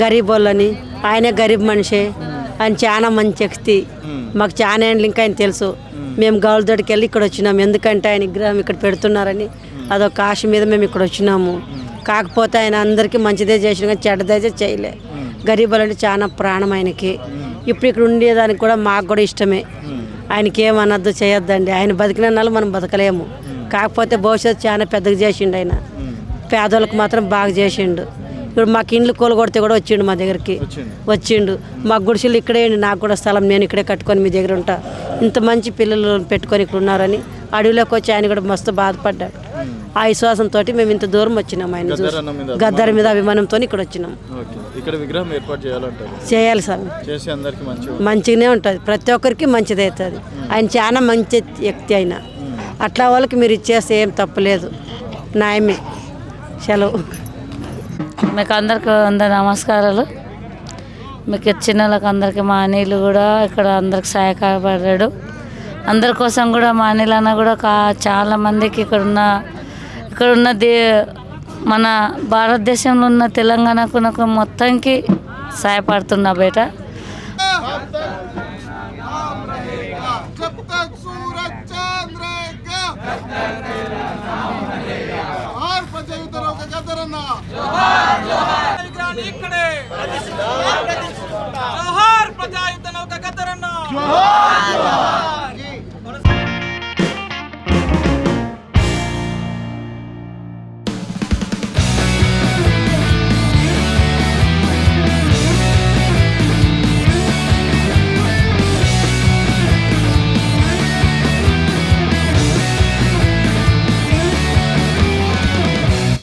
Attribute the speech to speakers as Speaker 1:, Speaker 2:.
Speaker 1: గరీబ్ వాళ్ళని. ఆయనే గరీబ్ మనిషి, ఆయన చాలా మంచి వ్యక్తి. మాకు చాలా ఏండ్లు ఇంకా ఆయన తెలుసు. మేము గౌలదొడికి వెళ్ళి ఇక్కడ వచ్చినాము, ఎందుకంటే ఆయన విగ్రహం ఇక్కడ పెడుతున్నారని అదొక ఆశ మీద మేము ఇక్కడ వచ్చినాము. కాకపోతే ఆయన అందరికీ మంచిదే చేసిన కానీ చెడ్డదైతే చేయలే. గరీబ్ అంటే చాలా ప్రాణం ఆయనకి. ఇప్పుడు ఇక్కడ ఉండేదానికి కూడా మాకు కూడా ఇష్టమే. ఆయనకి ఏమనద్దు చేయొద్దండి. ఆయన బతికిన నాళ్ళు మనం బతకలేము. కాకపోతే భవిష్యత్తు చాలా పెద్దగా చేసిండు ఆయన. పేదోళ్ళకి మాత్రం బాగా చేసిండు. ఇప్పుడు మాకు ఇండ్లు కూలగొడితే కూడా వచ్చిండు మా దగ్గరికి, వచ్చిండు. మా గుడిసెలు ఇక్కడే, నాకు కూడా స్థలం నేను ఇక్కడే కట్టుకొని మీ దగ్గర ఉంటా. ఇంత మంచి పిల్లలు పెట్టుకొని ఇక్కడ ఉన్నారని అడవిలోకి వచ్చి ఆయన కూడా మస్తు బాధపడ్డాడు. ఆ విశ్వాసంతో మేము ఇంత దూరం వచ్చినాం. ఆయన చూసి గద్దర్ మీద అభిమానంతో ఇక్కడ వచ్చినాం. చేయాలి సార్, మంచిగానే ఉంటుంది, ప్రతి ఒక్కరికి మంచిది అవుతుంది. ఆయన చాలా మంచి వ్యక్తి అయినా అట్లా వాళ్ళకి మీరు ఇచ్చేస్తే ఏం తప్పలేదు, న్యాయమే. సెలవు.
Speaker 2: మీకు అందరికి నమస్కారాలు. మీకు ఇచ్చిన వాళ్ళకి అందరికీ మా అనిలు కూడా ఇక్కడ అందరికి సహాయపడ్డాడు. అందరి కోసం కూడా మా అనిల్ అన్న కూడా చాలా మందికి ఇక్కడున్న మన భారతదేశంలో ఉన్న తెలంగాణకు మొత్తంకి సహాయపడుతున్నా బయట.
Speaker 3: జోహార్ ప్రజాయుద్ధ నౌక గద్దరన్న.